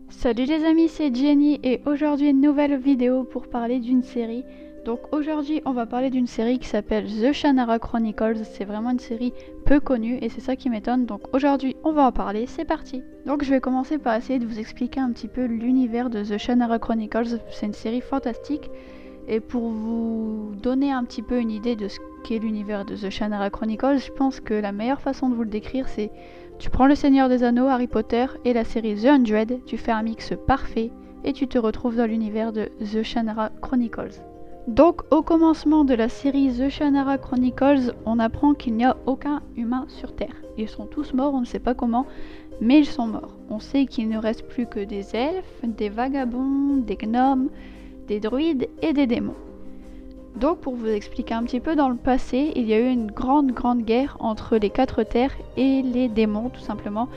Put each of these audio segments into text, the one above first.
Salut les amis, c'est Jenny et aujourd'hui une nouvelle vidéo pour parler d'une série. Donc aujourd'hui on va parler d'une série qui s'appelle The Shannara Chronicles. C'est vraiment une série peu connue et c'est ça qui m'étonne. Donc aujourd'hui on va en parler, c'est parti. Donc je vais commencer par essayer de vous expliquer un petit peu l'univers de The Shannara Chronicles. C'est une série fantastique et pour vous donner un petit peu une idée de ce qu'est l'univers de The Shannara Chronicles, je pense que la meilleure façon de vous le décrire c'est: tu prends le Seigneur des Anneaux, Harry Potter et la série The Hundred, tu fais un mix parfait et tu te retrouves dans l'univers de The Shannara Chronicles. Donc au commencement de la série The Shannara Chronicles, on apprend qu'il n'y a aucun humain sur Terre. Ils sont tous morts, on ne sait pas comment, mais ils sont morts. On sait qu'il ne reste plus que des elfes, des vagabonds, des gnomes, des druides et des démons. Donc pour vous expliquer un petit peu, dans le passé, il y a eu une grande guerre entre les quatre terres et les démons tout simplement.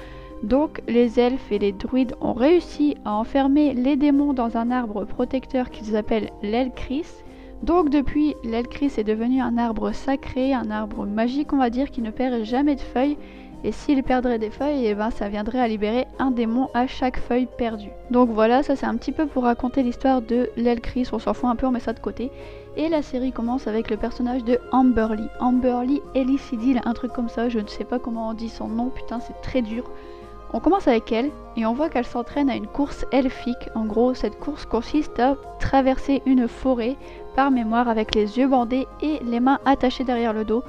Donc les elfes et les druides ont réussi à enfermer les démons dans un arbre protecteur qu'ils appellent l'Elcris. Donc depuis, l'Elcris est devenu un arbre sacré, un arbre magique on va dire, qui ne perd jamais de feuilles. Et s'il perdrait des feuilles, et ben ça viendrait à libérer un démon à chaque feuille perdue. Donc voilà, ça c'est un petit peu pour raconter l'histoire de l'Elcris, on s'en fout un peu, on met ça de côté. Et la série commence avec le personnage de Amberly. Amberly Elicidil, un truc comme ça, je ne sais pas comment on dit son nom, putain c'est très dur. On commence avec elle et on voit qu'elle s'entraîne à une course elfique. En gros, cette course consiste à traverser une forêt par mémoire avec les yeux bandés et les mains attachées derrière le dos.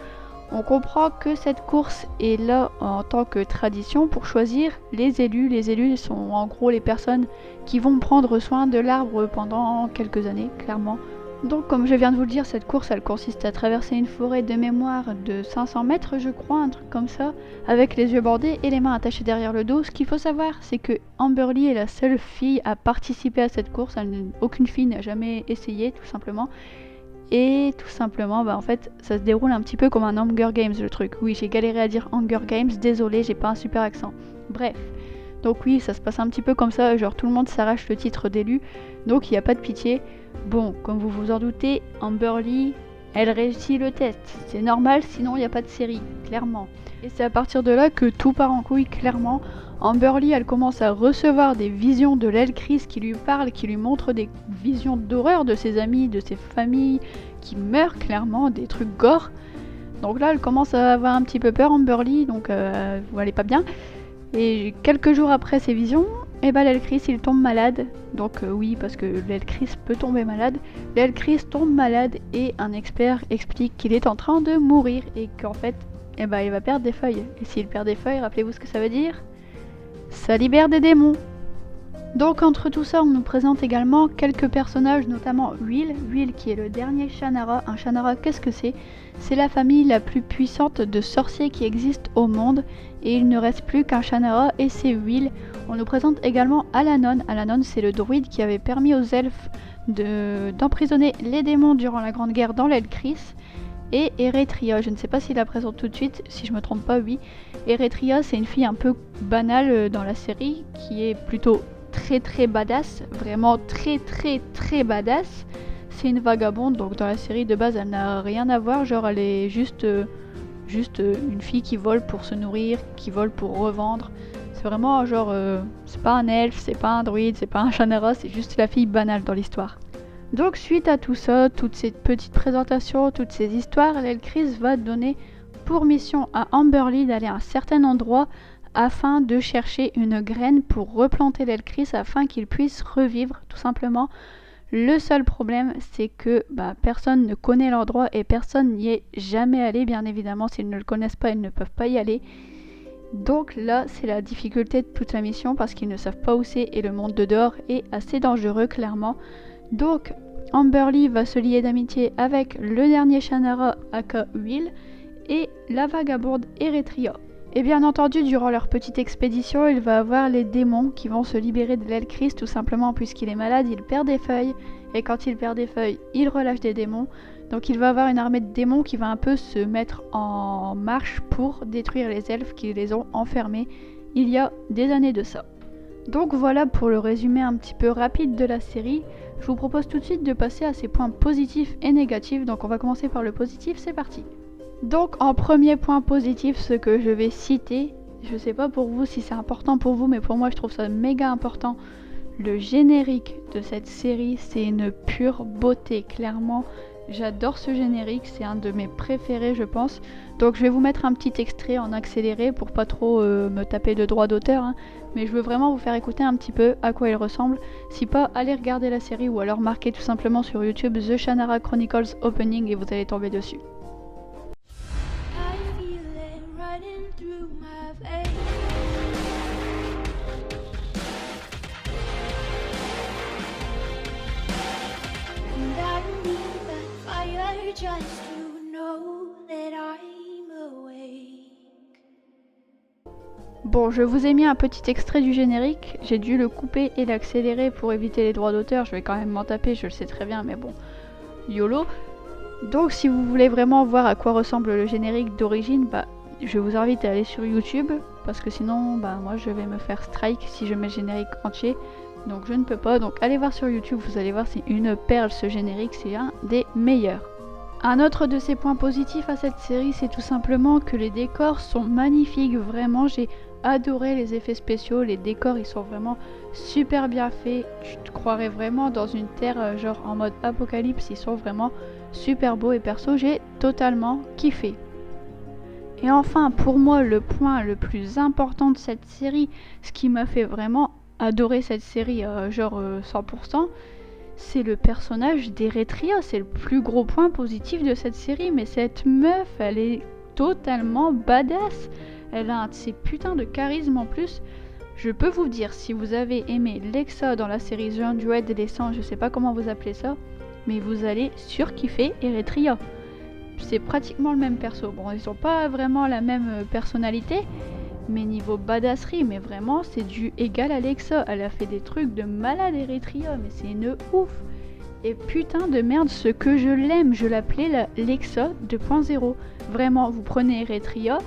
On comprend que cette course est là en tant que tradition pour choisir les élus. Les élus sont en gros les personnes qui vont prendre soin de l'arbre pendant quelques années, clairement. Donc comme je viens de vous le dire, cette course elle consiste à traverser une forêt de mémoire de 500 mètres je crois, un truc comme ça, avec les yeux bandés et les mains attachées derrière le dos. Ce qu'il faut savoir, c'est que Amberly est la seule fille à participer à cette course. Aucune fille n'a jamais essayé tout simplement. Et tout simplement, en fait, ça se déroule un petit peu comme un Hunger Games le truc. Oui, j'ai galéré à dire Hunger Games, désolé, j'ai pas un super accent. Bref. Donc oui, ça se passe un petit peu comme ça, genre tout le monde s'arrache le titre d'élu, donc il n'y a pas de pitié. Bon, comme vous vous en doutez, Amberly, elle réussit le test. C'est normal, sinon il n'y a pas de série, clairement. Et c'est à partir de là que tout part en couille, clairement. Amberly, elle commence à recevoir des visions de l'Elcris qui lui parlent, qui lui montrent des visions d'horreur de ses amis, de ses familles, qui meurent clairement, des trucs gore. Donc là, elle commence à avoir un petit peu peur, Amberly, donc elle est pas bien. Et quelques jours après ces visions, l'Elcris il tombe malade. Donc oui, parce que l'Elcris peut tomber malade. L'Elcris tombe malade et un expert explique qu'il est en train de mourir et qu'en fait, il va perdre des feuilles. Et s'il perd des feuilles, rappelez-vous ce que ça veut dire? Ça libère des démons. Donc entre tout ça, on nous présente également quelques personnages, notamment Will. Will qui est le dernier Shannara. Un Shannara, qu'est-ce que c'est? C'est la famille la plus puissante de sorciers qui existe au monde. Et il ne reste plus qu'un Shannara et c'est Will. On nous présente également Alanon. Alanon, c'est le druide qui avait permis aux elfes d'emprisonner les démons durant la Grande Guerre dans l'Elcris. Et Eretria, je ne sais pas s'il la présente tout de suite, si je me trompe pas, oui. Eretria, c'est une fille un peu banale dans la série, qui est plutôt très badass, vraiment très badass. C'est une vagabonde, donc dans la série de base elle n'a rien à voir, genre elle est juste une fille qui vole pour se nourrir, qui vole pour revendre. C'est vraiment genre, c'est pas un elfe, c'est pas un druide, c'est pas un Shannara, c'est juste la fille banale dans l'histoire. Donc suite à tout ça, toutes ces petites présentations, toutes ces histoires, l'Elcris va donner pour mission à Amberly d'aller à un certain endroit afin de chercher une graine pour replanter l'Elcris afin qu'il puisse revivre tout simplement. Le seul problème, c'est que personne ne connaît l'endroit et personne n'y est jamais allé, bien évidemment. S'ils ne le connaissent pas, ils ne peuvent pas y aller. Donc là, c'est la difficulté de toute la mission parce qu'ils ne savent pas où c'est et le monde de dehors est assez dangereux, clairement. Donc, Amberly va se lier d'amitié avec le dernier Shannara, aka Will, et la vagabonde Eretria. Et bien entendu, durant leur petite expédition, il va avoir les démons qui vont se libérer de l'Elcris, tout simplement puisqu'il est malade, il perd des feuilles, et quand il perd des feuilles, il relâche des démons. Donc il va avoir une armée de démons qui va un peu se mettre en marche pour détruire les elfes qui les ont enfermés il y a des années de ça. Donc voilà pour le résumé un petit peu rapide de la série. Je vous propose tout de suite de passer à ses points positifs et négatifs. Donc on va commencer par le positif, c'est parti. Donc en premier point positif, ce que je vais citer, je sais pas pour vous si c'est important pour vous, mais pour moi je trouve ça méga important. Le générique de cette série, c'est une pure beauté, clairement. J'adore ce générique, c'est un de mes préférés je pense. Donc je vais vous mettre un petit extrait en accéléré pour pas trop me taper de droits d'auteur, hein. Mais je veux vraiment vous faire écouter un petit peu à quoi il ressemble. Si pas, allez regarder la série ou alors marquez tout simplement sur YouTube The Shannara Chronicles Opening et vous allez tomber dessus. Just to know that I'm awake. Bon, je vous ai mis un petit extrait du générique. J'ai dû le couper et l'accélérer pour éviter les droits d'auteur. Je vais quand même m'en taper, je le sais très bien, mais bon, YOLO. Donc si vous voulez vraiment voir à quoi ressemble le générique d'origine, je vous invite à aller sur YouTube, parce que sinon, moi je vais me faire strike si je mets le générique entier. Donc je ne peux pas, donc allez voir sur YouTube, vous allez voir, c'est une perle ce générique, c'est un des meilleurs. Un autre de ces points positifs à cette série, c'est tout simplement que les décors sont magnifiques. Vraiment, j'ai adoré les effets spéciaux. Les décors, ils sont vraiment super bien faits. Tu te croirais vraiment dans une terre genre en mode apocalypse. Ils sont vraiment super beaux et perso, j'ai totalement kiffé. Et enfin, pour moi, le point le plus important de cette série, ce qui m'a fait vraiment adorer cette série, 100%, c'est le personnage d'Eretria. C'est le plus gros point positif de cette série. Mais cette meuf, elle est totalement badass. Elle a un de ces putains de charisme en plus. Je peux vous dire, si vous avez aimé Lexa dans la série The Hundred et les 100, je sais pas comment vous appelez ça, mais vous allez surkiffer Eretria. C'est pratiquement le même perso. Bon, ils ont pas vraiment la même personnalité, mais niveau badasserie, mais vraiment c'est du égal à Lexa. Elle a fait des trucs de malade Eretria, mais c'est une ouf. Et putain de merde, ce que je l'aime, je l'appelais la Lexa 2.0. Vraiment, vous prenez Eretria,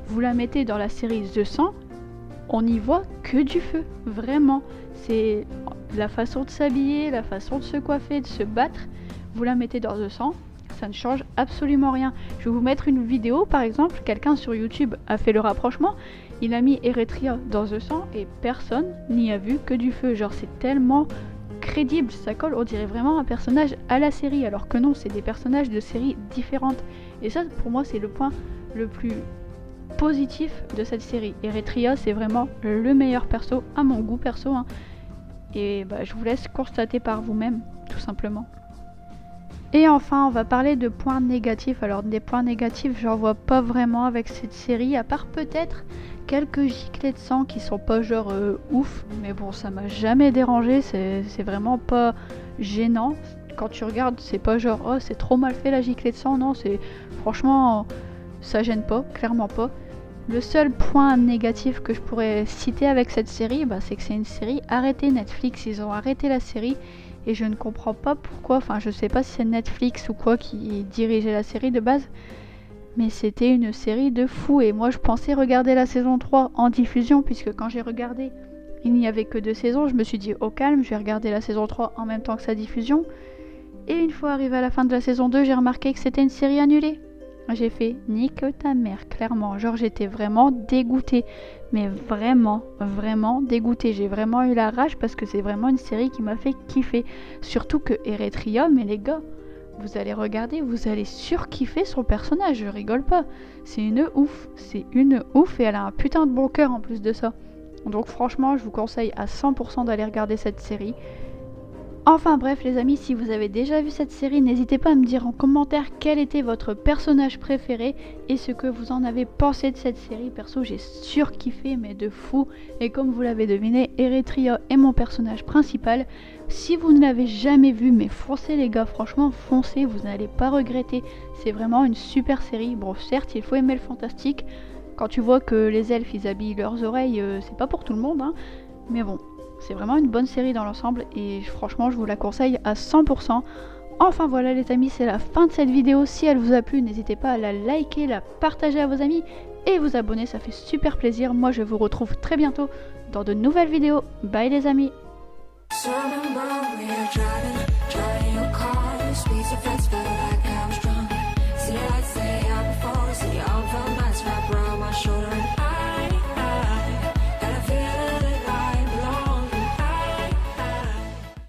vous la mettez dans la série The 100, on n'y voit que du feu. Vraiment, c'est la façon de s'habiller, la façon de se coiffer, de se battre. Vous la mettez dans The 100, ça ne change absolument rien. Je vais vous mettre une vidéo par exemple, quelqu'un sur YouTube a fait le rapprochement, il a mis Eretria dans The 100 et personne n'y a vu que du feu. Genre c'est tellement crédible, ça colle, on dirait vraiment un personnage à la série, alors que non, c'est des personnages de séries différentes. Et ça pour moi c'est le point le plus positif de cette série. Eretria c'est vraiment le meilleur perso à mon goût perso, hein. Et je vous laisse constater par vous-même tout simplement. Et enfin, on va parler de points négatifs. Alors des points négatifs, j'en vois pas vraiment avec cette série, à part peut-être quelques giclées de sang qui sont pas genre ouf, mais bon, ça m'a jamais dérangé, c'est vraiment pas gênant. Quand tu regardes, c'est pas genre oh c'est trop mal fait la giclée de sang, non, c'est franchement ça gêne pas, clairement pas. Le seul point négatif que je pourrais citer avec cette série, c'est que c'est une série arrêtée Netflix, ils ont arrêté la série. Et je ne comprends pas pourquoi, enfin je sais pas si c'est Netflix ou quoi qui dirigeait la série de base, mais c'était une série de fou et moi je pensais regarder la saison 3 en diffusion, puisque quand j'ai regardé il n'y avait que 2 saisons, je me suis dit au calme, je vais regarder la saison 3 en même temps que sa diffusion, et une fois arrivé à la fin de la saison 2, j'ai remarqué que c'était une série annulée. J'ai fait nique ta mère, clairement, genre j'étais vraiment dégoûtée, mais vraiment dégoûtée, j'ai vraiment eu la rage parce que c'est vraiment une série qui m'a fait kiffer, surtout que Eretria, mais les gars, vous allez regarder, vous allez surkiffer son personnage, je rigole pas, c'est une ouf et elle a un putain de bon cœur en plus de ça, donc franchement je vous conseille à 100% d'aller regarder cette série. Enfin bref les amis, si vous avez déjà vu cette série, n'hésitez pas à me dire en commentaire quel était votre personnage préféré et ce que vous en avez pensé de cette série. Perso j'ai surkiffé mais de fou, et comme vous l'avez deviné, Eretria est mon personnage principal. Si vous ne l'avez jamais vu, mais foncez les gars, franchement foncez, vous n'allez pas regretter, c'est vraiment une super série. Bon certes il faut aimer le fantastique, quand tu vois que les elfes ils habillent leurs oreilles, c'est pas pour tout le monde, hein, mais bon. C'est vraiment une bonne série dans l'ensemble et franchement je vous la conseille à 100%. Enfin voilà les amis, c'est la fin de cette vidéo. Si elle vous a plu, n'hésitez pas à la liker, la partager à vos amis et vous abonner, ça fait super plaisir. Moi je vous retrouve très bientôt dans de nouvelles vidéos. Bye les amis.